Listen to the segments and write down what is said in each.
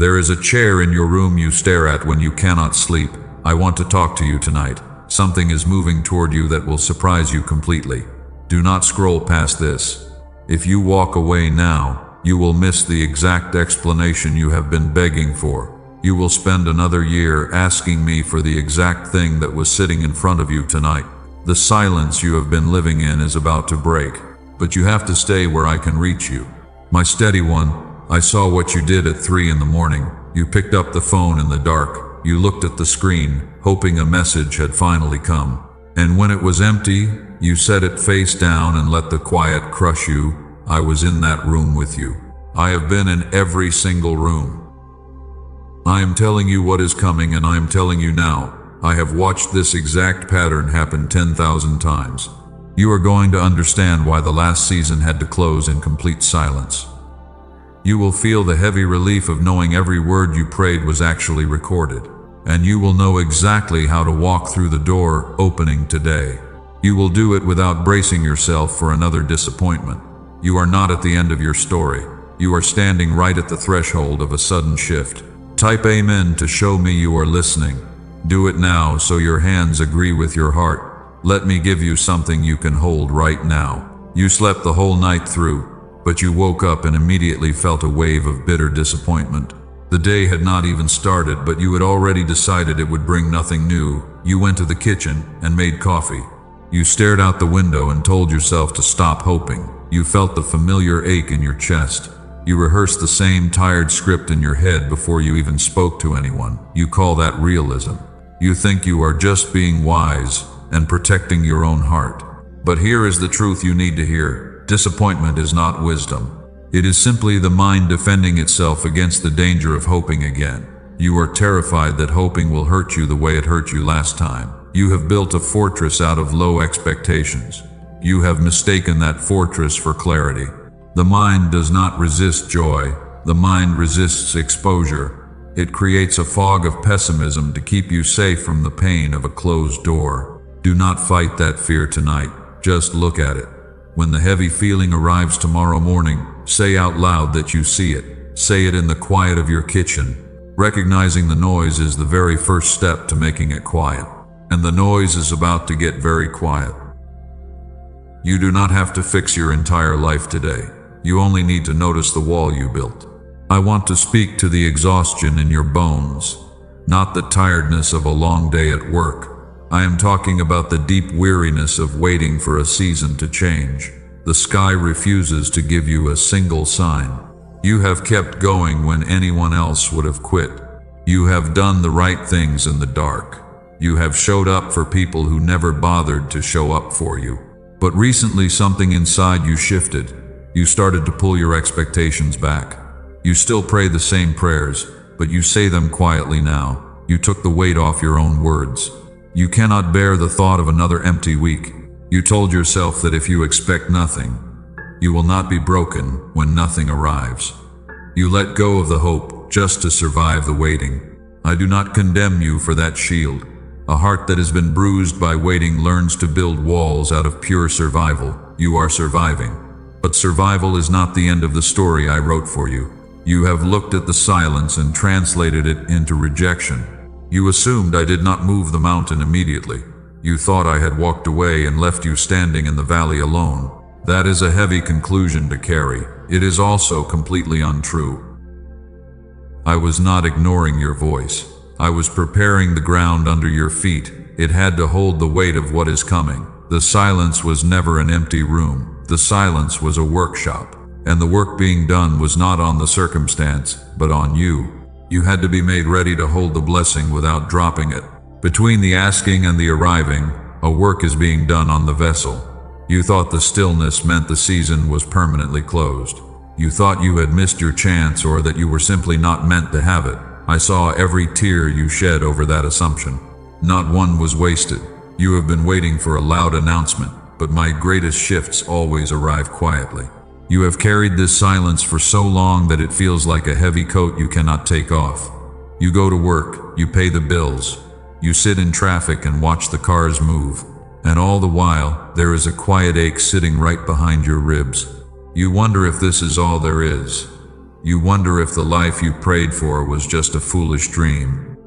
There is a chair in your room you stare at when you cannot sleep. I want to talk to you tonight. Something is moving toward you that will surprise you completely. Do not scroll past this. If you walk away now, you will miss the exact explanation you have been begging for. You will spend another year asking me for the exact thing that was sitting in front of you tonight. The silence you have been living in is about to break, but you have to stay where I can reach you. My steady one, I saw what you did at 3 in the morning. You picked up the phone in the dark. You looked at the screen, hoping a message had finally come. And when it was empty, you set it face down and let the quiet crush you. I was in that room with you. I have been in every single room. I am telling you what is coming, and I am telling you now. I have watched this exact pattern happen 10,000 times. You are going to understand why the last season had to close in complete silence. You will feel the heavy relief of knowing every word you prayed was actually recorded. And you will know exactly how to walk through the door opening today. You will do it without bracing yourself for another disappointment. You are not at the end of your story. You are standing right at the threshold of a sudden shift. Type Amen to show me you are listening. Do it now so your hands agree with your heart. Let me give you something you can hold right now. You slept the whole night through, but you woke up and immediately felt a wave of bitter disappointment. The day had not even started, but you had already decided it would bring nothing new. You went to the kitchen and made coffee. You stared out the window and told yourself to stop hoping. You felt the familiar ache in your chest. You rehearsed the same tired script in your head before you even spoke to anyone. You call that realism. You think you are just being wise and protecting your own heart. But here is the truth you need to hear. Disappointment is not wisdom. It is simply the mind defending itself against the danger of hoping again. You are terrified that hoping will hurt you the way it hurt you last time. You have built a fortress out of low expectations. You have mistaken that fortress for clarity. The mind does not resist joy. The mind resists exposure. It creates a fog of pessimism to keep you safe from the pain of a closed door. Do not fight that fear tonight. Just look at it. When the heavy feeling arrives tomorrow morning, say out loud that you see it. Say it in the quiet of your kitchen. Recognizing the noise is the very first step to making it quiet. And the noise is about to get very quiet. You do not have to fix your entire life today. You only need to notice the wall you built. I want to speak to the exhaustion in your bones, not the tiredness of a long day at work. I am talking about the deep weariness of waiting for a season to change. The sky refuses to give you a single sign. You have kept going when anyone else would have quit. You have done the right things in the dark. You have showed up for people who never bothered to show up for you. But recently something inside you shifted. You started to pull your expectations back. You still pray the same prayers, but you say them quietly now. You took the weight off your own words. You cannot bear the thought of another empty week. You told yourself that if you expect nothing, you will not be broken when nothing arrives. You let go of the hope just to survive the waiting. I do not condemn you for that shield. A heart that has been bruised by waiting learns to build walls out of pure survival. You are surviving. But survival is not the end of the story I wrote for you. You have looked at the silence and translated it into rejection. You assumed I did not move the mountain immediately. You thought I had walked away and left you standing in the valley alone. That is a heavy conclusion to carry. It is also completely untrue. I was not ignoring your voice. I was preparing the ground under your feet. It had to hold the weight of what is coming. The silence was never an empty room. The silence was a workshop. And the work being done was not on the circumstance, but on you. You had to be made ready to hold the blessing without dropping it. Between the asking and the arriving, a work is being done on the vessel. You thought the stillness meant the season was permanently closed. You thought you had missed your chance or that you were simply not meant to have it. I saw every tear you shed over that assumption. Not one was wasted. You have been waiting for a loud announcement, but my greatest shifts always arrive quietly. You have carried this silence for so long that it feels like a heavy coat you cannot take off. You go to work, you pay the bills, you sit in traffic and watch the cars move, and all the while, there is a quiet ache sitting right behind your ribs. You wonder if this is all there is. You wonder if the life you prayed for was just a foolish dream.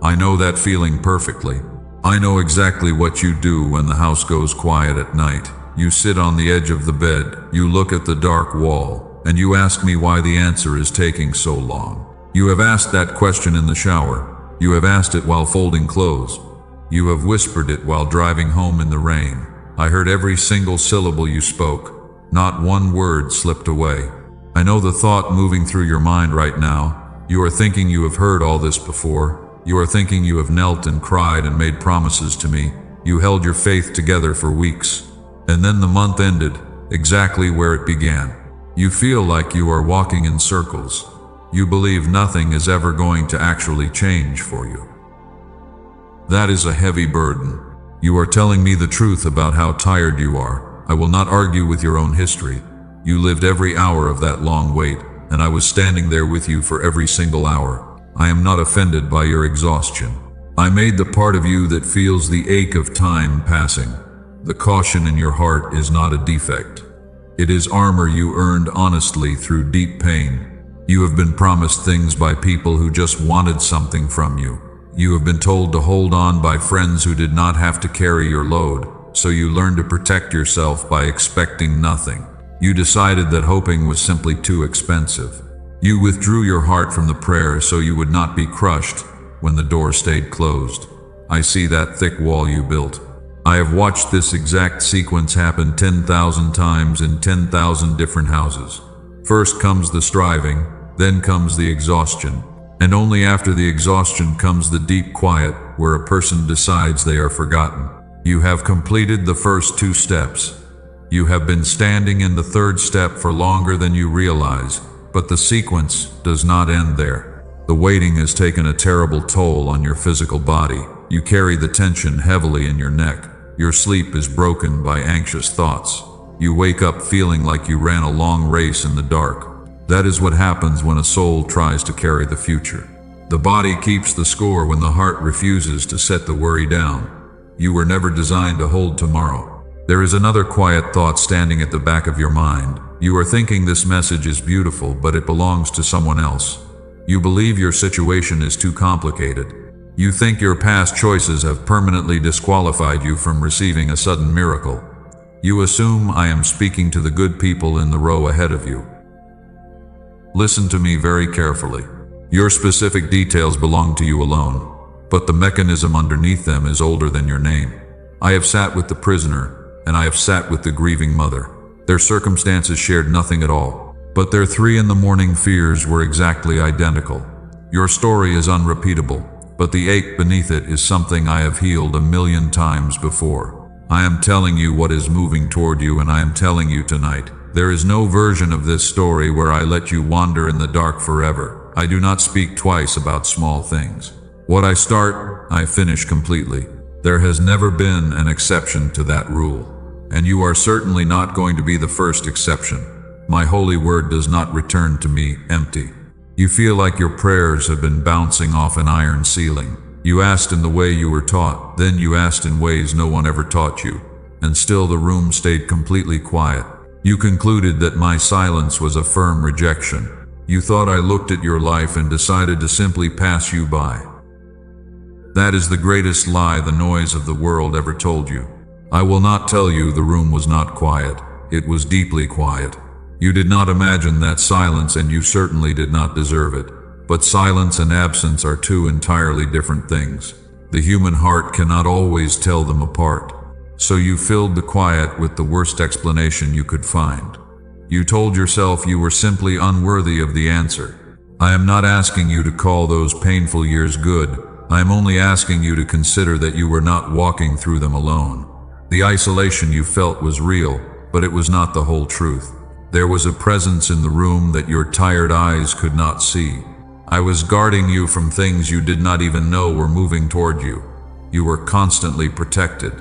I know that feeling perfectly. I know exactly what you do when the house goes quiet at night. You sit on the edge of the bed, you look at the dark wall, and you ask me why the answer is taking so long. You have asked that question in the shower. You have asked it while folding clothes. You have whispered it while driving home in the rain. I heard every single syllable you spoke. Not one word slipped away. I know the thought moving through your mind right now. You are thinking you have heard all this before. You are thinking you have knelt and cried and made promises to me. You held your faith together for weeks. And then the month ended, exactly where it began. You feel like you are walking in circles. You believe nothing is ever going to actually change for you. That is a heavy burden. You are telling me the truth about how tired you are. I will not argue with your own history. You lived every hour of that long wait, and I was standing there with you for every single hour. I am not offended by your exhaustion. I made the part of you that feels the ache of time passing. The caution in your heart is not a defect. It is armor you earned honestly through deep pain. You have been promised things by people who just wanted something from you. You have been told to hold on by friends who did not have to carry your load, so you learned to protect yourself by expecting nothing. You decided that hoping was simply too expensive. You withdrew your heart from the prayer so you would not be crushed when the door stayed closed. I see that thick wall you built. I have watched this exact sequence happen 10,000 times in 10,000 different houses. First comes the striving, then comes the exhaustion, and only after the exhaustion comes the deep quiet where a person decides they are forgotten. You have completed the first 2 steps. You have been standing in the 3rd step for longer than you realize, but the sequence does not end there. The waiting has taken a terrible toll on your physical body. You carry the tension heavily in your neck. Your sleep is broken by anxious thoughts. You wake up feeling like you ran a long race in the dark. That is what happens when a soul tries to carry the future. The body keeps the score when the heart refuses to set the worry down. You were never designed to hold tomorrow. There is another quiet thought standing at the back of your mind. You are thinking this message is beautiful, but it belongs to someone else. You believe your situation is too complicated. You think your past choices have permanently disqualified you from receiving a sudden miracle. You assume I am speaking to the good people in the row ahead of you. Listen to me very carefully. Your specific details belong to you alone, but the mechanism underneath them is older than your name. I have sat with the prisoner, and I have sat with the grieving mother. Their circumstances shared nothing at all, but their 3 in the morning fears were exactly identical. Your story is unrepeatable, but the ache beneath it is something I have healed 1,000,000 times before. I am telling you what is moving toward you, and I am telling you tonight. There is no version of this story where I let you wander in the dark forever. I do not speak twice about small things. What I start, I finish completely. There has never been an exception to that rule, and you are certainly not going to be the first exception. My holy word does not return to me empty. You feel like your prayers have been bouncing off an iron ceiling. You asked in the way you were taught, then you asked in ways no one ever taught you, and still the room stayed completely quiet. You concluded that my silence was a firm rejection. You thought I looked at your life and decided to simply pass you by. That is the greatest lie the noise of the world ever told you. I will not tell you the room was not quiet. It was deeply quiet. You did not imagine that silence, and you certainly did not deserve it. But silence and absence are 2 entirely different things. The human heart cannot always tell them apart. So you filled the quiet with the worst explanation you could find. You told yourself you were simply unworthy of the answer. I am not asking you to call those painful years good. I am only asking you to consider that you were not walking through them alone. The isolation you felt was real, but it was not the whole truth. There was a presence in the room that your tired eyes could not see. I was guarding you from things you did not even know were moving toward you. You were constantly protected.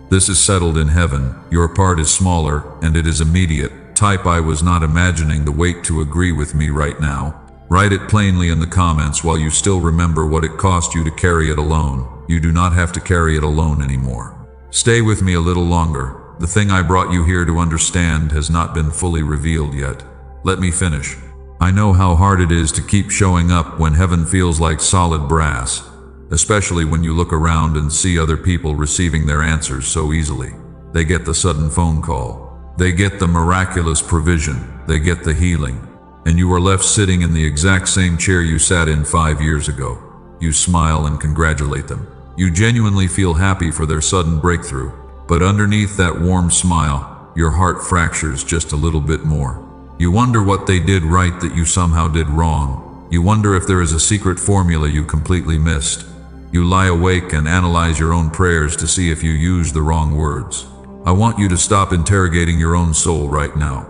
This is settled in heaven. Your part is smaller, and it is immediate. Type I was not imagining the weight to agree with me right now. Write it plainly in the comments while you still remember what it cost you to carry it alone. You do not have to carry it alone anymore. Stay with me a little longer. The thing I brought you here to understand has not been fully revealed yet. Let me finish. I know how hard it is to keep showing up when heaven feels like solid brass, especially when you look around and see other people receiving their answers so easily. They get the sudden phone call. They get the miraculous provision. They get the healing. And you are left sitting in the exact same chair you sat in 5 years ago. You smile and congratulate them. You genuinely feel happy for their sudden breakthrough. But underneath that warm smile, your heart fractures just a little bit more. You wonder what they did right that you somehow did wrong. You wonder if there is a secret formula you completely missed. You lie awake and analyze your own prayers to see if you used the wrong words. I want you to stop interrogating your own soul right now.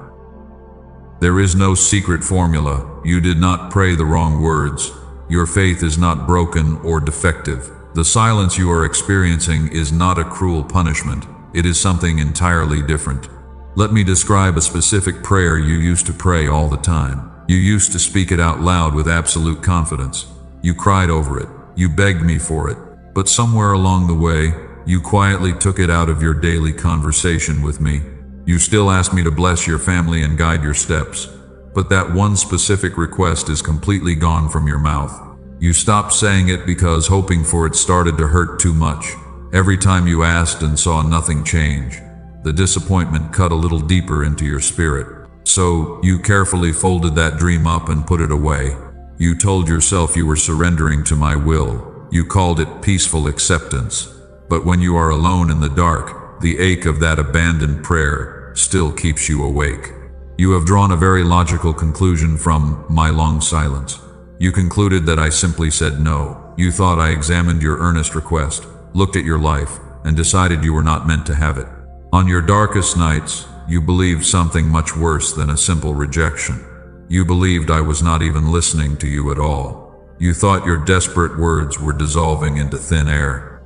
There is no secret formula. You did not pray the wrong words. Your faith is not broken or defective. The silence you are experiencing is not a cruel punishment. It is something entirely different. Let me describe a specific prayer you used to pray all the time. You used to speak it out loud with absolute confidence. You cried over it. You begged me for it. But somewhere along the way, you quietly took it out of your daily conversation with me. You still ask me to bless your family and guide your steps. But that one specific request is completely gone from your mouth. You stopped saying it because hoping for it started to hurt too much. Every time you asked and saw nothing change, the disappointment cut a little deeper into your spirit. So you carefully folded that dream up and put it away. You told yourself you were surrendering to my will. You called it peaceful acceptance. But when you are alone in the dark, the ache of that abandoned prayer still keeps you awake. You have drawn a very logical conclusion from my long silence. You concluded that I simply said no. You thought I examined your earnest request, looked at your life, and decided you were not meant to have it. On your darkest nights, you believed something much worse than a simple rejection. You believed I was not even listening to you at all. You thought your desperate words were dissolving into thin air.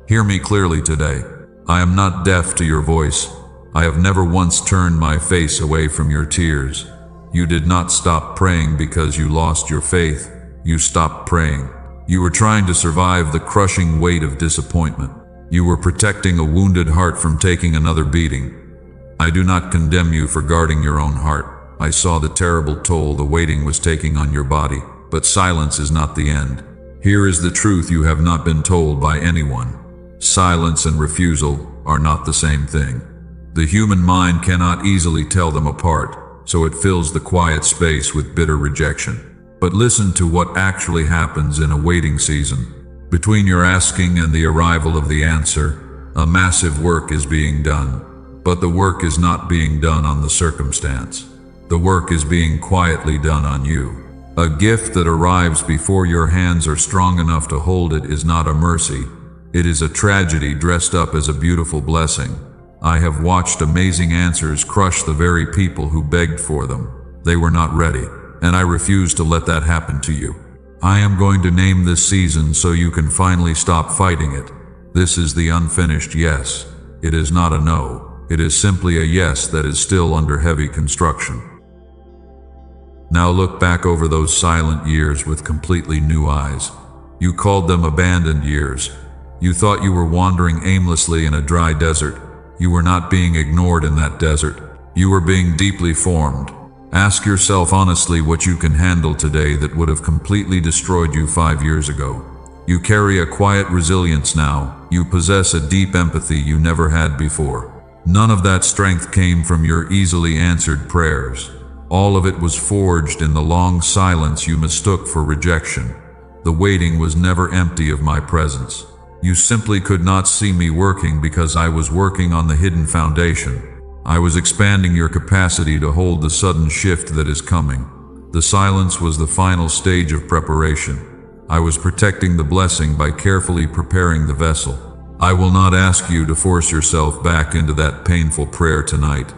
Hear me clearly today. I am not deaf to your voice. I have never once turned my face away from your tears. You did not stop praying because you lost your faith. You stopped praying. You were trying to survive the crushing weight of disappointment. You were protecting a wounded heart from taking another beating. I do not condemn you for guarding your own heart. I saw the terrible toll the waiting was taking on your body, but silence is not the end. Here is the truth you have not been told by anyone. Silence and refusal are not the same thing. The human mind cannot easily tell them apart, so it fills the quiet space with bitter rejection. But listen to what actually happens in a waiting season. Between your asking and the arrival of the answer, a massive work is being done. But the work is not being done on the circumstance. The work is being quietly done on you. A gift that arrives before your hands are strong enough to hold it is not a mercy. It is a tragedy dressed up as a beautiful blessing. I have watched amazing answers crush the very people who begged for them. They were not ready, and I refuse to let that happen to you. I am going to name this season so you can finally stop fighting it. This is the unfinished yes. It is not a no. It is simply a yes that is still under heavy construction. Now look back over those silent years with completely new eyes. You called them abandoned years. You thought you were wandering aimlessly in a dry desert. You were not being ignored in that desert. You were being deeply formed. Ask yourself honestly what you can handle today that would have completely destroyed you 5 years ago. You carry a quiet resilience now. You possess a deep empathy you never had before. None of that strength came from your easily answered prayers. All of it was forged in the long silence you mistook for rejection. The waiting was never empty of my presence. You simply could not see me working because I was working on the hidden foundation. I was expanding your capacity to hold the sudden shift that is coming. The silence was the final stage of preparation. I was protecting the blessing by carefully preparing the vessel. I will not ask you to force yourself back into that painful prayer tonight.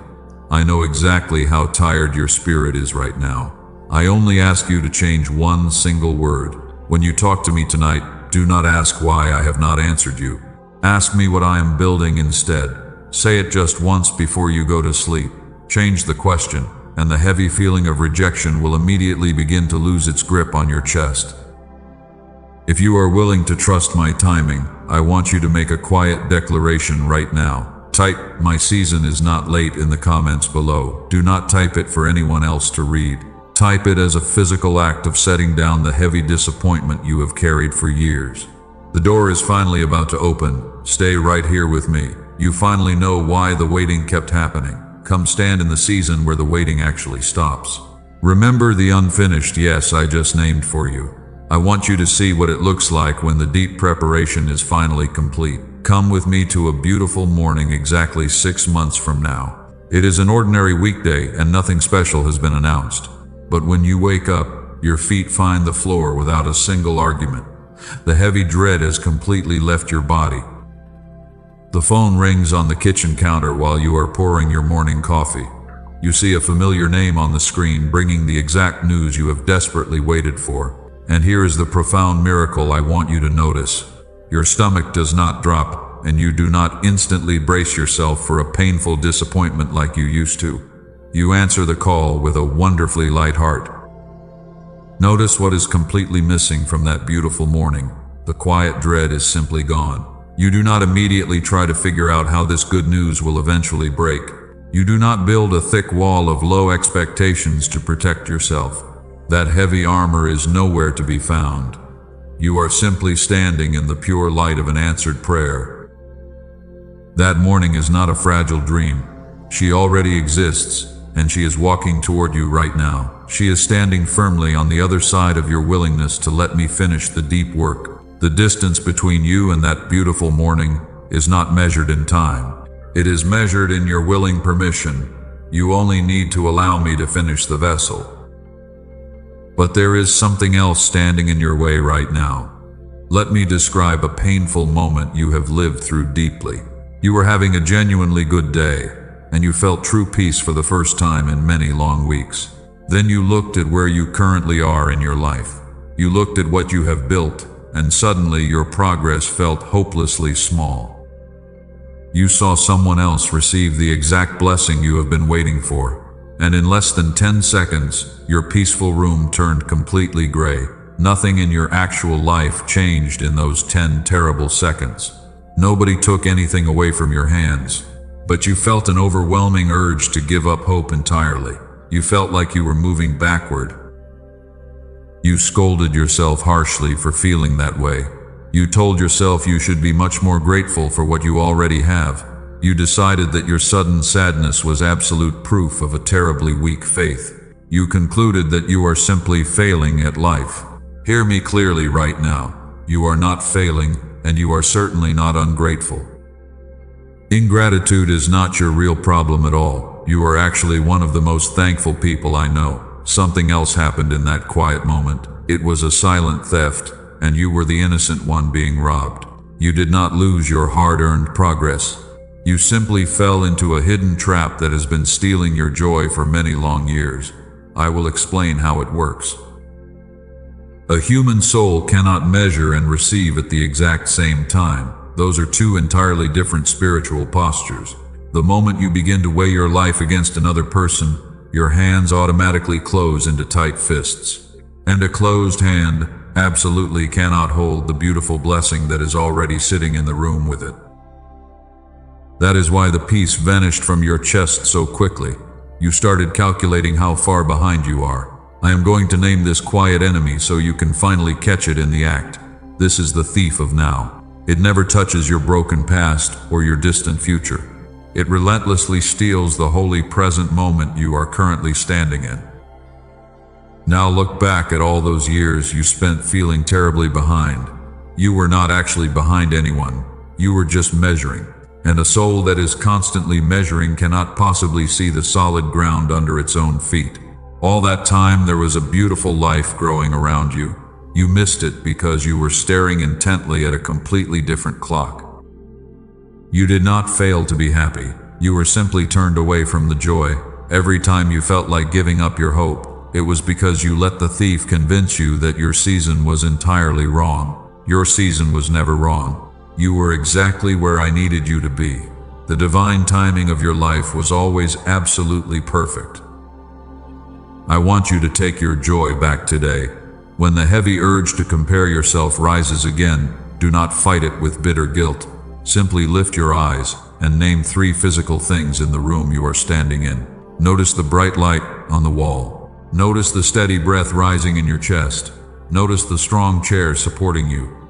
I know exactly how tired your spirit is right now. I only ask you to change one single word. When you talk to me tonight, do not ask why I have not answered you. Ask me what I am building instead. Say it just once before you go to sleep. Change the question, and the heavy feeling of rejection will immediately begin to lose its grip on your chest. If you are willing to trust my timing, I want you to make a quiet declaration right now. Type "My season is not late" in the comments below. Do not type it for anyone else to read. Type it as a physical act of setting down the heavy disappointment you have carried for years. The door is finally about to open. Stay right here with me. You finally know why the waiting kept happening. Come stand in the season where the waiting actually stops. Remember the unfinished yes I just named for you. I want you to see what it looks like when the deep preparation is finally complete. Come with me to a beautiful morning exactly 6 months from now. It is an ordinary weekday and nothing special has been announced. But when you wake up, your feet find the floor without a single argument. The heavy dread has completely left your body. The phone rings on the kitchen counter while you are pouring your morning coffee. You see a familiar name on the screen bringing the exact news you have desperately waited for. And here is the profound miracle I want you to notice. Your stomach does not drop, and you do not instantly brace yourself for a painful disappointment like you used to. You answer the call with a wonderfully light heart. Notice what is completely missing from that beautiful morning. The quiet dread is simply gone. You do not immediately try to figure out how this good news will eventually break. You do not build a thick wall of low expectations to protect yourself. That heavy armor is nowhere to be found. You are simply standing in the pure light of an answered prayer. That morning is not a fragile dream. She already exists, and she is walking toward you right now. She is standing firmly on the other side of your willingness to let me finish the deep work. The distance between you and that beautiful morning is not measured in time. It is measured in your willing permission. You only need to allow me to finish the vessel. But there is something else standing in your way right now. Let me describe a painful moment you have lived through deeply. You were having a genuinely good day, and you felt true peace for the first time in many long weeks. Then you looked at where you currently are in your life. You looked at what you have built, and suddenly your progress felt hopelessly small. You saw someone else receive the exact blessing you have been waiting for. And in less than 10 seconds, your peaceful room turned completely gray. Nothing in your actual life changed in those 10 terrible seconds. Nobody took anything away from your hands. But you felt an overwhelming urge to give up hope entirely. You felt like you were moving backward. You scolded yourself harshly for feeling that way. You told yourself you should be much more grateful for what you already have. You decided that your sudden sadness was absolute proof of a terribly weak faith. You concluded that you are simply failing at life. Hear me clearly right now. You are not failing, and you are certainly not ungrateful. Ingratitude is not your real problem at all. You are actually one of the most thankful people I know. Something else happened in that quiet moment. It was a silent theft, and you were the innocent one being robbed. You did not lose your hard-earned progress. You simply fell into a hidden trap that has been stealing your joy for many long years. I will explain how it works. A human soul cannot measure and receive at the exact same time. Those are two entirely different spiritual postures. The moment you begin to weigh your life against another person, your hands automatically close into tight fists. And a closed hand absolutely cannot hold the beautiful blessing that is already sitting in the room with it. That is why the peace vanished from your chest so quickly. You started calculating how far behind you are. I am going to name this quiet enemy so you can finally catch it in the act. This is the thief of now. It never touches your broken past or your distant future. It relentlessly steals the holy present moment you are currently standing in. Now look back at all those years you spent feeling terribly behind. You were not actually behind anyone. You were just measuring. And a soul that is constantly measuring cannot possibly see the solid ground under its own feet. All that time there was a beautiful life growing around you. You missed it because you were staring intently at a completely different clock. You did not fail to be happy. You were simply turned away from the joy. Every time you felt like giving up your hope, it was because you let the thief convince you that your season was entirely wrong. Your season was never wrong. You were exactly where I needed you to be. The divine timing of your life was always absolutely perfect. I want you to take your joy back today. When the heavy urge to compare yourself rises again, do not fight it with bitter guilt. Simply lift your eyes and name 3 physical things in the room you are standing in. Notice the bright light on the wall. Notice the steady breath rising in your chest. Notice the strong chair supporting you.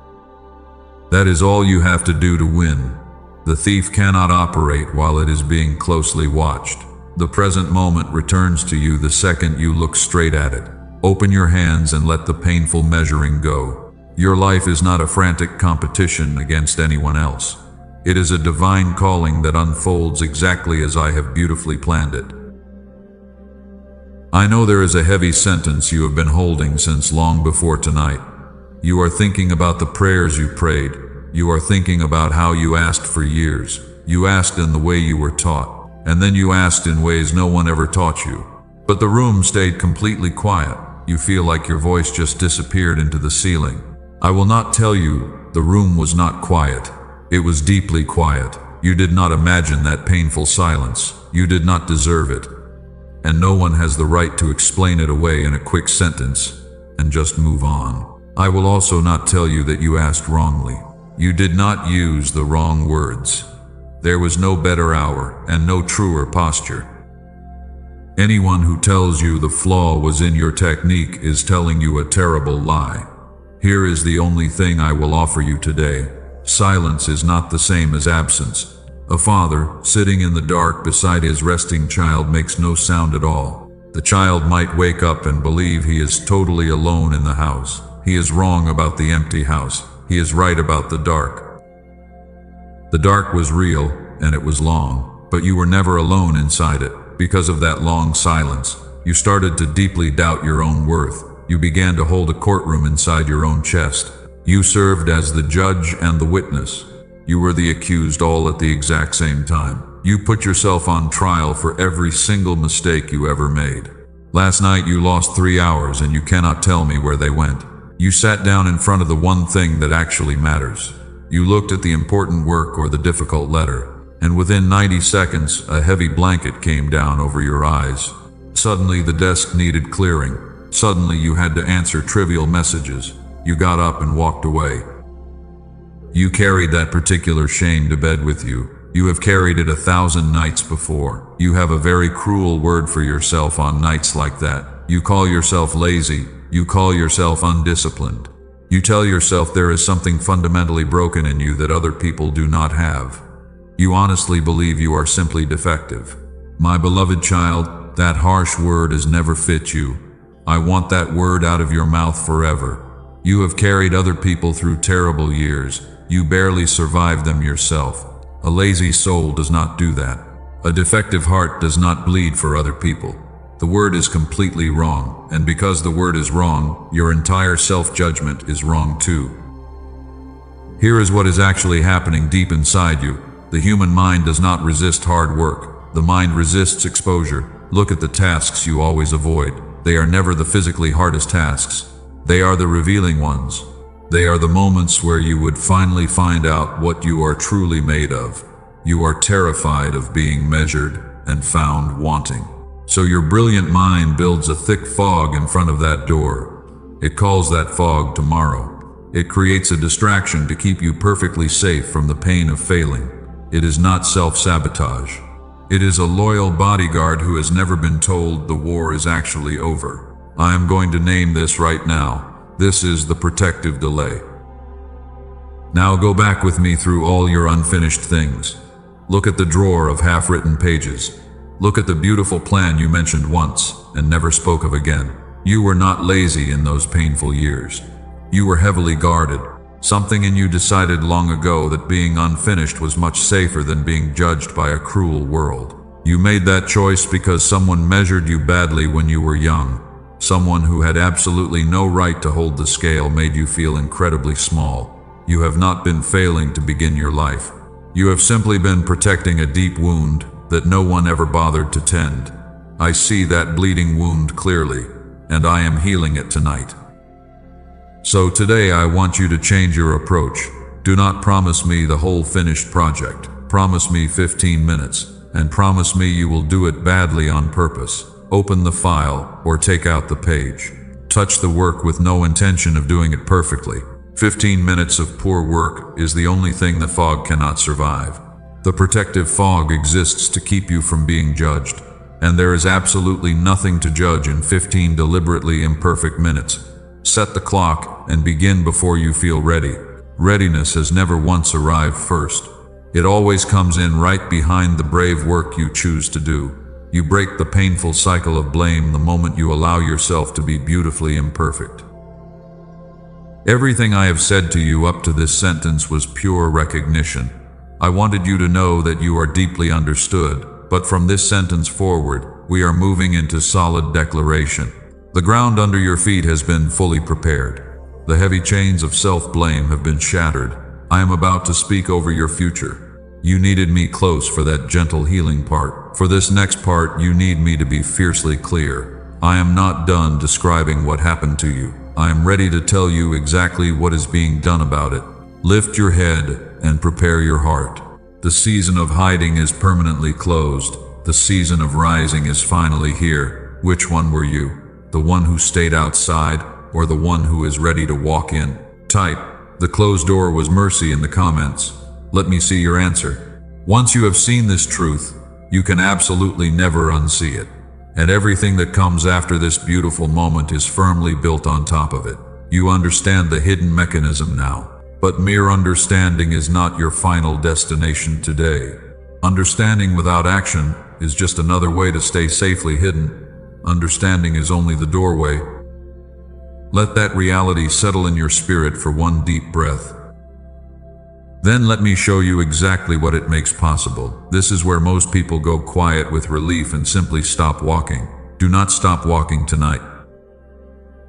That is all you have to do to win. The thief cannot operate while it is being closely watched. The present moment returns to you the second you look straight at it. Open your hands and let the painful measuring go. Your life is not a frantic competition against anyone else. It is a divine calling that unfolds exactly as I have beautifully planned it. I know there is a heavy sentence you have been holding since long before tonight. You are thinking about the prayers you prayed. You are thinking about how you asked for years. You asked in the way you were taught, and then you asked in ways no one ever taught you. But the room stayed completely quiet. You feel like your voice just disappeared into the ceiling. I will not tell you the room was not quiet. It was deeply quiet. You did not imagine that painful silence. You did not deserve it. And no one has the right to explain it away in a quick sentence and just move on. I will also not tell you that you asked wrongly. You did not use the wrong words. There was no better hour and no truer posture. Anyone who tells you the flaw was in your technique is telling you a terrible lie. Here is the only thing I will offer you today. Silence is not the same as absence. A father, sitting in the dark beside his resting child, makes no sound at all. The child might wake up and believe he is totally alone in the house. He is wrong about the empty house. He is right about the dark. The dark was real, and it was long, but you were never alone inside it. Because of that long silence, you started to deeply doubt your own worth. You began to hold a courtroom inside your own chest. You served as the judge and the witness. You were the accused all at the exact same time. You put yourself on trial for every single mistake you ever made. Last night you lost 3 hours and you cannot tell me where they went. You sat down in front of the one thing that actually matters. You looked at the important work or the difficult letter, and within 90 seconds, a heavy blanket came down over your eyes. Suddenly the desk needed clearing. Suddenly you had to answer trivial messages. You got up and walked away. You carried that particular shame to bed with you. You have carried it 1,000 nights before. You have a very cruel word for yourself on nights like that. You call yourself lazy. You call yourself undisciplined. You tell yourself there is something fundamentally broken in you that other people do not have. You honestly believe you are simply defective. My beloved child, that harsh word has never fit you. I want that word out of your mouth forever. You have carried other people through terrible years. You barely survived them yourself. A lazy soul does not do that. A defective heart does not bleed for other people. The word is completely wrong, and because the word is wrong, your entire self-judgment is wrong too. Here is what is actually happening deep inside you. The human mind does not resist hard work. The mind resists exposure. Look at the tasks you always avoid. They are never the physically hardest tasks. They are the revealing ones. They are the moments where you would finally find out what you are truly made of. You are terrified of being measured and found wanting. So your brilliant mind builds a thick fog in front of that door. It calls that fog tomorrow. It creates a distraction to keep you perfectly safe from the pain of failing. It is not self-sabotage. It is a loyal bodyguard who has never been told the war is actually over. I am going to name this right now. This is the protective delay. Now go back with me through all your unfinished things. Look at the drawer of half-written pages. Look at the beautiful plan you mentioned once and never spoke of again. You were not lazy in those painful years. You were heavily guarded. Something in you decided long ago that being unfinished was much safer than being judged by a cruel world. You made that choice because someone measured you badly when you were young. Someone who had absolutely no right to hold the scale made you feel incredibly small. You have not been failing to begin your life. You have simply been protecting a deep wound that no one ever bothered to tend. I see that bleeding wound clearly, and I am healing it tonight. So today I want you to change your approach. Do not promise me the whole finished project. Promise me 15 minutes, and promise me you will do it badly on purpose. Open the file or take out the page. Touch the work with no intention of doing it perfectly. 15 minutes of poor work is the only thing the fog cannot survive. The protective fog exists to keep you from being judged. And there is absolutely nothing to judge in 15 deliberately imperfect minutes. Set the clock and begin before you feel ready. Readiness has never once arrived first. It always comes in right behind the brave work you choose to do. You break the painful cycle of blame the moment you allow yourself to be beautifully imperfect. Everything I have said to you up to this sentence was pure recognition. I wanted you to know that you are deeply understood, but from this sentence forward, we are moving into solid declaration. The ground under your feet has been fully prepared. The heavy chains of self-blame have been shattered. I am about to speak over your future. You needed me close for that gentle healing part. For this next part, you need me to be fiercely clear. I am not done describing what happened to you. I am ready to tell you exactly what is being done about it. Lift your head and prepare your heart. The season of hiding is permanently closed. The season of rising is finally here. Which one were you? The one who stayed outside, or the one who is ready to walk in? Type, "The closed door was mercy" in the comments. Let me see your answer. Once you have seen this truth, you can absolutely never unsee it. And everything that comes after this beautiful moment is firmly built on top of it. You understand the hidden mechanism now. But mere understanding is not your final destination today. Understanding without action is just another way to stay safely hidden. Understanding is only the doorway. Let that reality settle in your spirit for one deep breath. Then let me show you exactly what it makes possible. This is where most people go quiet with relief and simply stop walking. Do not stop walking tonight.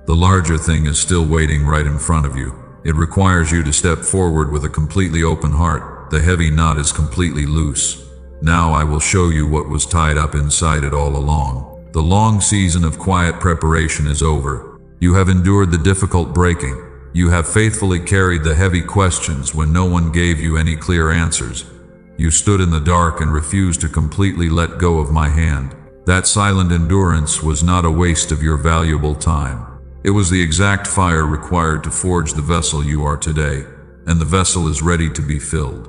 The larger thing is still waiting right in front of you. It requires you to step forward with a completely open heart. The heavy knot is completely loose. Now I will show you what was tied up inside it all along. The long season of quiet preparation is over. You have endured the difficult breaking. You have faithfully carried the heavy questions when no one gave you any clear answers. You stood in the dark and refused to completely let go of my hand. That silent endurance was not a waste of your valuable time. It was the exact fire required to forge the vessel you are today, and the vessel is ready to be filled.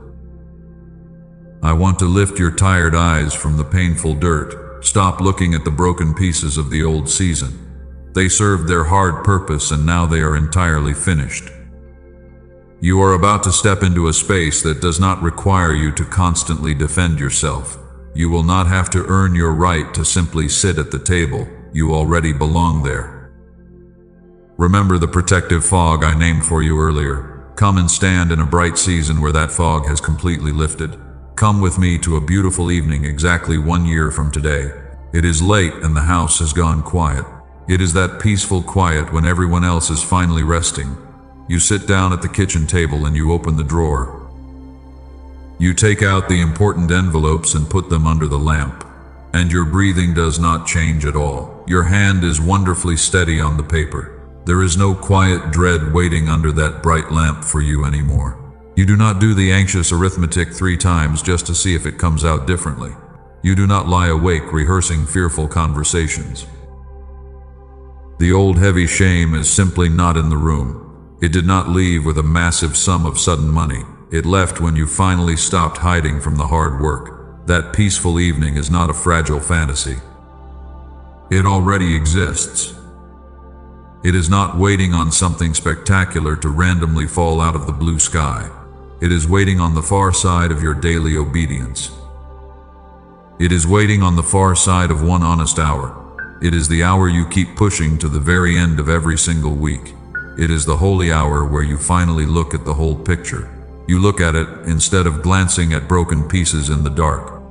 I want to lift your tired eyes from the painful dirt. Stop looking at the broken pieces of the old season. They served their hard purpose and now they are entirely finished. You are about to step into a space that does not require you to constantly defend yourself. You will not have to earn your right to simply sit at the table. You already belong there. Remember the protective fog I named for you earlier. Come and stand in a bright season where that fog has completely lifted. Come with me to a beautiful evening exactly 1 year from today. It is late and the house has gone quiet. It is that peaceful quiet when everyone else is finally resting. You sit down at the kitchen table and you open the drawer. You take out the important envelopes and put them under the lamp. And your breathing does not change at all. Your hand is wonderfully steady on the paper. There is no quiet dread waiting under that bright lamp for you anymore. You do not do the anxious arithmetic 3 times just to see if it comes out differently. You do not lie awake rehearsing fearful conversations. The old heavy shame is simply not in the room. It did not leave with a massive sum of sudden money. It left when you finally stopped hiding from the hard work. That peaceful evening is not a fragile fantasy. It already exists. It is not waiting on something spectacular to randomly fall out of the blue sky. It is waiting on the far side of your daily obedience. It is waiting on the far side of one honest hour. It is the hour you keep pushing to the very end of every single week. It is the holy hour where you finally look at the whole picture. You look at it instead of glancing at broken pieces in the dark.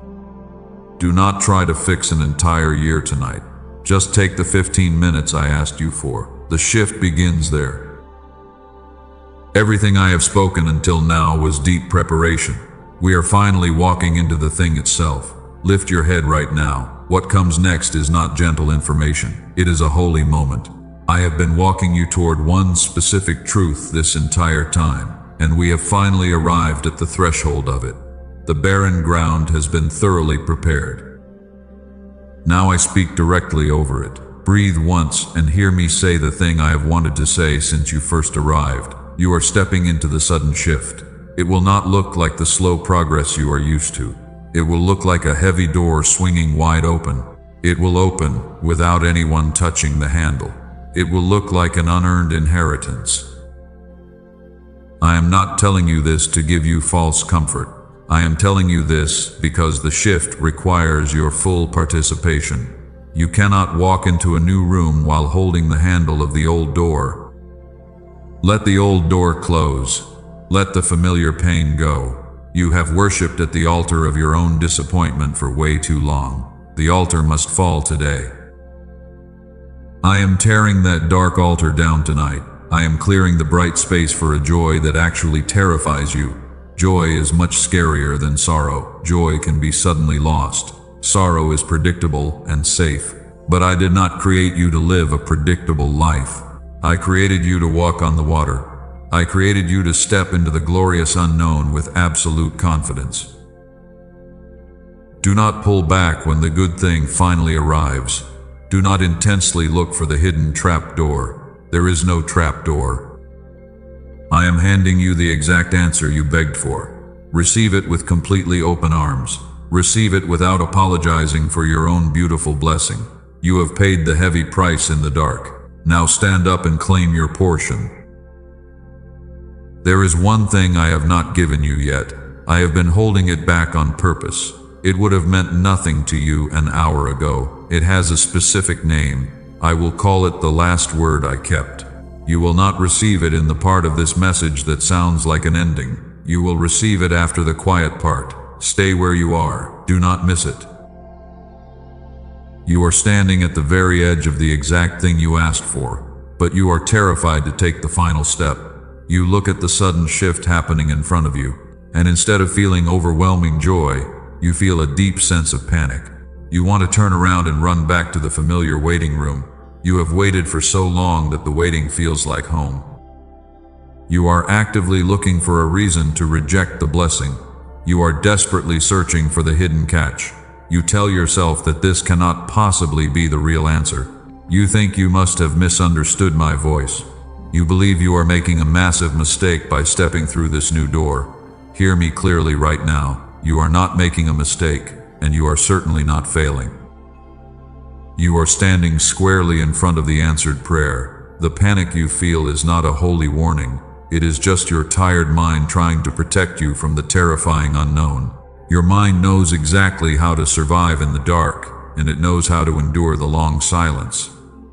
Do not try to fix an entire year tonight. Just take the 15 minutes I asked you for. The shift begins there. Everything I have spoken until now was deep preparation. We are finally walking into the thing itself. Lift your head right now. What comes next is not gentle information. It is a holy moment. I have been walking you toward one specific truth this entire time, and we have finally arrived at the threshold of it. The barren ground has been thoroughly prepared. Now I speak directly over it. Breathe once and hear me say the thing I have wanted to say since you first arrived. You are stepping into the sudden shift. It will not look like the slow progress you are used to. It will look like a heavy door swinging wide open. It will open without anyone touching the handle. It will look like an unearned inheritance. I am not telling you this to give you false comfort. I am telling you this because the shift requires your full participation. You cannot walk into a new room while holding the handle of the old door. Let the old door close. Let the familiar pain go. You have worshipped at the altar of your own disappointment for way too long. The altar must fall today. I am tearing that dark altar down tonight. I am clearing the bright space for a joy that actually terrifies you. Joy is much scarier than sorrow. Joy can be suddenly lost. Sorrow is predictable and safe. But I did not create you to live a predictable life. I created you to walk on the water. I created you to step into the glorious unknown with absolute confidence. Do not pull back when the good thing finally arrives. Do not intensely look for the hidden trap door. There is no trap door. I am handing you the exact answer you begged for. Receive it with completely open arms. Receive it without apologizing for your own beautiful blessing. You have paid the heavy price in the dark. Now stand up and claim your portion. There is one thing I have not given you yet. I have been holding it back on purpose. It would have meant nothing to you an hour ago. It has a specific name. I will call it the last word I kept. You will not receive it in the part of this message that sounds like an ending. You will receive it after the quiet part. Stay where you are. Do not miss it. You are standing at the very edge of the exact thing you asked for, but you are terrified to take the final step. You look at the sudden shift happening in front of you, and instead of feeling overwhelming joy, you feel a deep sense of panic. You want to turn around and run back to the familiar waiting room. You have waited for so long that the waiting feels like home. You are actively looking for a reason to reject the blessing. You are desperately searching for the hidden catch. You tell yourself that this cannot possibly be the real answer. You think you must have misunderstood my voice. You believe you are making a massive mistake by stepping through this new door. Hear me clearly right now. You are not making a mistake, and you are certainly not failing. You are standing squarely in front of the answered prayer. The panic you feel is not a holy warning. It is just your tired mind trying to protect you from the terrifying unknown. Your mind knows exactly how to survive in the dark, and it knows how to endure the long silence.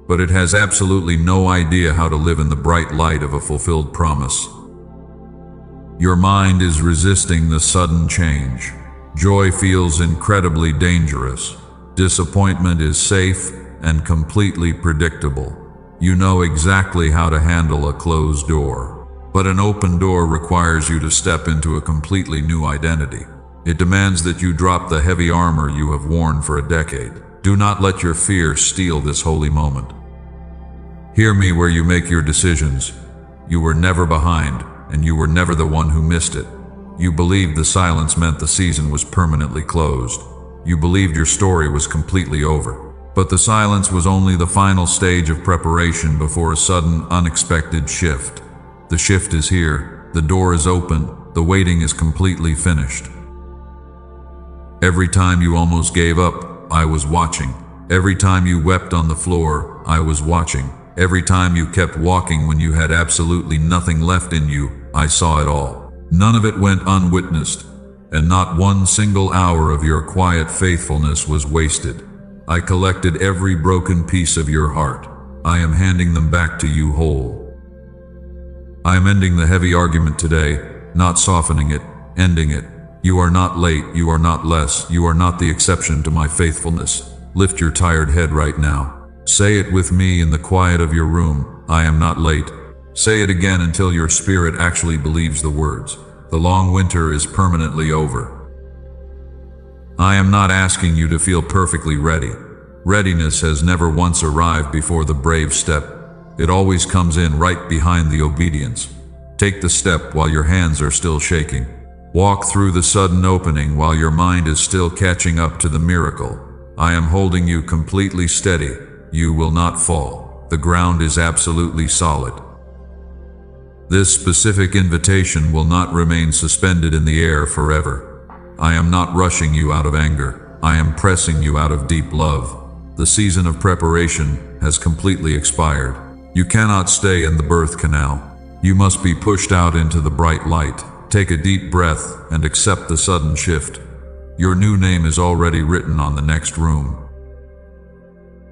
But it has absolutely no idea how to live in the bright light of a fulfilled promise. Your mind is resisting the sudden change. Joy feels incredibly dangerous. Disappointment is safe and completely predictable. You know exactly how to handle a closed door. But an open door requires you to step into a completely new identity. It demands that you drop the heavy armor you have worn for a decade. Do not let your fear steal this holy moment. Hear me where you make your decisions. You were never behind, and you were never the one who missed it. You believed the silence meant the season was permanently closed. You believed your story was completely over. But the silence was only the final stage of preparation before a sudden, unexpected shift. The shift is here. The door is open. The waiting is completely finished. Every time you almost gave up, I was watching. Every time you wept on the floor, I was watching. Every time you kept walking when you had absolutely nothing left in you, I saw it all. None of it went unwitnessed, and not one single hour of your quiet faithfulness was wasted. I collected every broken piece of your heart. I am handing them back to you whole. I am ending the heavy argument today, not softening it, ending it. You are not late, you are not less, you are not the exception to my faithfulness. Lift your tired head right now. Say it with me in the quiet of your room. I am not late. Say it again until your spirit actually believes the words. The long winter is permanently over. I am not asking you to feel perfectly ready. Readiness has never once arrived before the brave step. It always comes in right behind the obedience. Take the step while your hands are still shaking. Walk through the sudden opening while your mind is still catching up to the miracle. I am holding you completely steady. You will not fall. The ground is absolutely solid. This specific invitation will not remain suspended in the air forever. I am not rushing you out of anger. I am pressing you out of deep love. The season of preparation has completely expired. You cannot stay in the birth canal. You must be pushed out into the bright light. Take a deep breath and accept the sudden shift. Your new name is already written on the next room.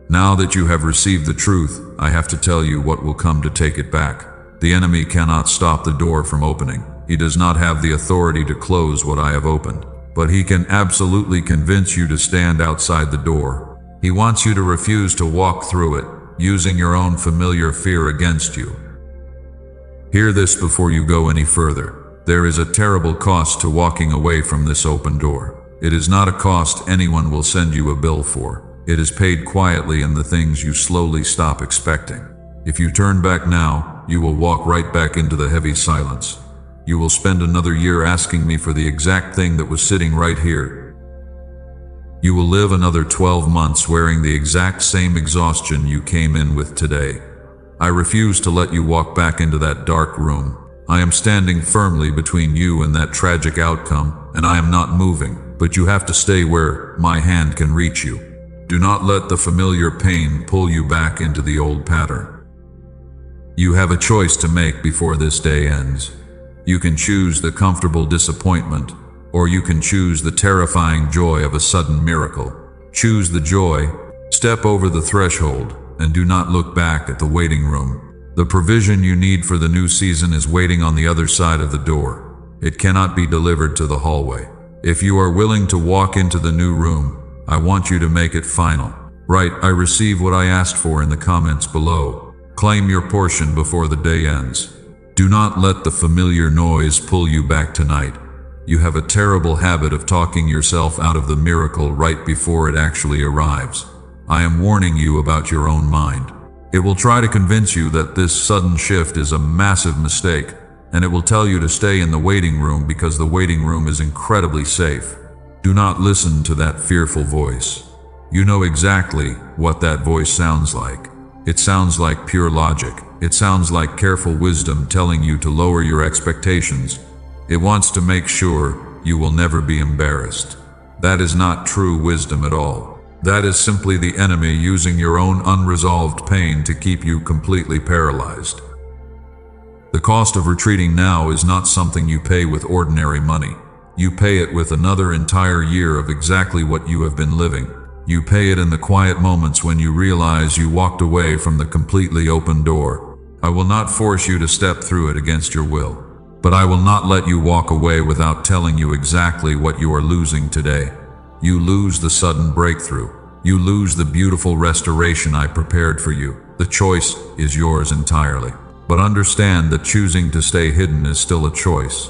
Now that you have received the truth, I have to tell you what will come to take it back. The enemy cannot stop the door from opening. He does not have the authority to close what I have opened, but he can absolutely convince you to stand outside the door. He wants you to refuse to walk through it, using your own familiar fear against you. Hear this before you go any further. There is a terrible cost to walking away from this open door. It is not a cost anyone will send you a bill for. It is paid quietly in the things you slowly stop expecting. If you turn back now, you will walk right back into the heavy silence. You will spend another year asking me for the exact thing that was sitting right here. You will live another 12 months wearing the exact same exhaustion you came in with today. I refuse to let you walk back into that dark room. I am standing firmly between you and that tragic outcome, and I am not moving, but you have to stay where my hand can reach you. Do not let the familiar pain pull you back into the old pattern. You have a choice to make before this day ends. You can choose the comfortable disappointment, or you can choose the terrifying joy of a sudden miracle. Choose the joy, step over the threshold, and do not look back at the waiting room. The provision you need for the new season is waiting on the other side of the door. It cannot be delivered to the hallway. If you are willing to walk into the new room, I want you to make it final. Right, I receive what I asked for in the comments below. Claim your portion before the day ends. Do not let the familiar noise pull you back tonight. You have a terrible habit of talking yourself out of the miracle right before it actually arrives. I am warning you about your own mind. It will try to convince you that this sudden shift is a massive mistake, and it will tell you to stay in the waiting room because the waiting room is incredibly safe. Do not listen to that fearful voice. You know exactly what that voice sounds like. It sounds like pure logic. It sounds like careful wisdom telling you to lower your expectations. It wants to make sure you will never be embarrassed. That is not true wisdom at all. That is simply the enemy using your own unresolved pain to keep you completely paralyzed. The cost of retreating now is not something you pay with ordinary money. You pay it with another entire year of exactly what you have been living. You pay it in the quiet moments when you realize you walked away from the completely open door. I will not force you to step through it against your will, but I will not let you walk away without telling you exactly what you are losing today. You lose the sudden breakthrough. You lose the beautiful restoration I prepared for you. The choice is yours entirely. But understand that choosing to stay hidden is still a choice.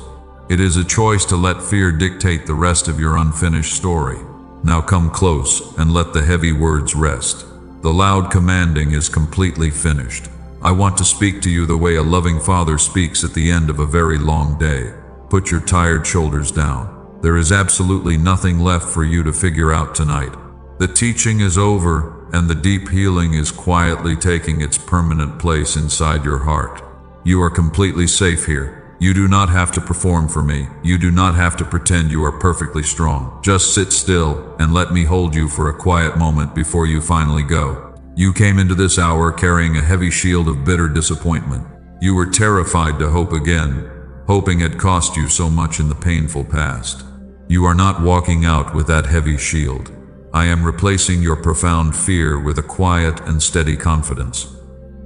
It is a choice to let fear dictate the rest of your unfinished story. Now come close and let the heavy words rest. The loud commanding is completely finished. I want to speak to you the way a loving father speaks at the end of a very long day. Put your tired shoulders down. There is absolutely nothing left for you to figure out tonight. The teaching is over, and the deep healing is quietly taking its permanent place inside your heart. You are completely safe here. You do not have to perform for me. You do not have to pretend you are perfectly strong. Just sit still and let me hold you for a quiet moment before you finally go. You came into this hour carrying a heavy shield of bitter disappointment. You were terrified to hope again, hoping it cost you so much in the painful past. You are not walking out with that heavy shield. I am replacing your profound fear with a quiet and steady confidence.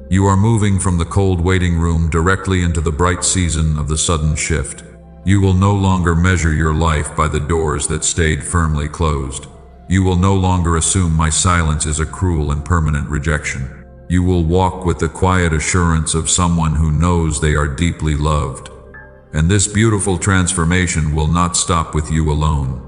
You are moving from the cold waiting room directly into the bright season of the sudden shift. You will no longer measure your life by the doors that stayed firmly closed. You will no longer assume my silence is a cruel and permanent rejection. You will walk with the quiet assurance of someone who knows they are deeply loved. And this beautiful transformation will not stop with you alone.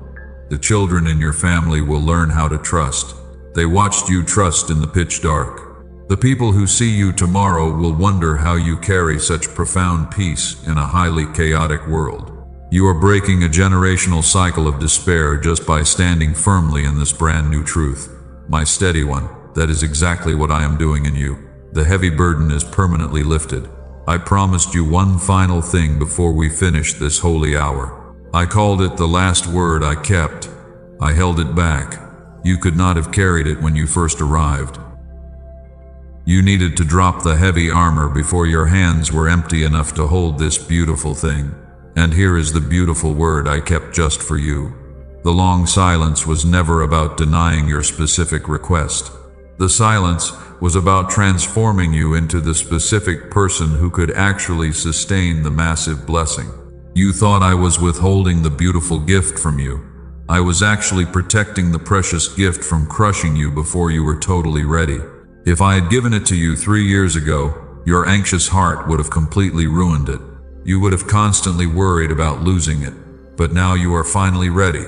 The children in your family will learn how to trust. They watched you trust in the pitch dark. The people who see you tomorrow will wonder how you carry such profound peace in a highly chaotic world. You are breaking a generational cycle of despair just by standing firmly in this brand new truth. My steady one, that is exactly what I am doing in you. The heavy burden is permanently lifted. I promised you one final thing before we finish this holy hour. I called it the last word I kept. I held it back. You could not have carried it when you first arrived. You needed to drop the heavy armor before your hands were empty enough to hold this beautiful thing. And here is the beautiful word I kept just for you. The long silence was never about denying your specific request. The silence was about transforming you into the specific person who could actually sustain the massive blessing. You thought I was withholding the beautiful gift from you. I was actually protecting the precious gift from crushing you before you were totally ready. If I had given it to you 3 years ago, your anxious heart would have completely ruined it. You would have constantly worried about losing it, but now you are finally ready.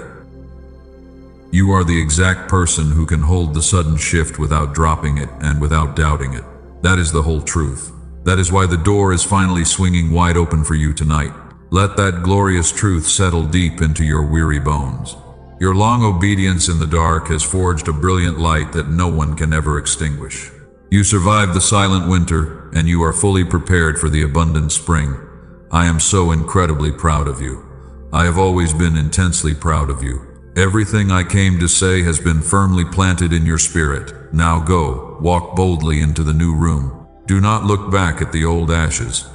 You are the exact person who can hold the sudden shift without dropping it and without doubting it. That is the whole truth. That is why the door is finally swinging wide open for you tonight. Let that glorious truth settle deep into your weary bones. Your long obedience in the dark has forged a brilliant light that no one can ever extinguish. You survived the silent winter, and you are fully prepared for the abundant spring. I am so incredibly proud of you. I have always been intensely proud of you. Everything I came to say has been firmly planted in your spirit. Now go, walk boldly into the new room. Do not look back at the old ashes.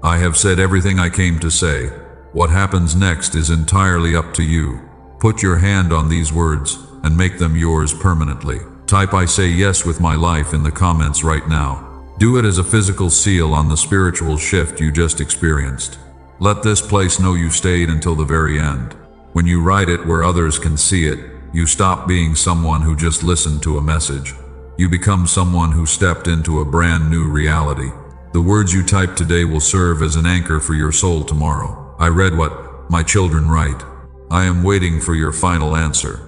I have said everything I came to say. What happens next is entirely up to you. Put your hand on these words and make them yours permanently. Type "I say yes with my life" in the comments right now. Do it as a physical seal on the spiritual shift you just experienced. Let this place know you stayed until the very end. When you write it where others can see it, you stop being someone who just listened to a message. You become someone who stepped into a brand new reality. The words you type today will serve as an anchor for your soul tomorrow. I read what my children write. I am waiting for your final answer.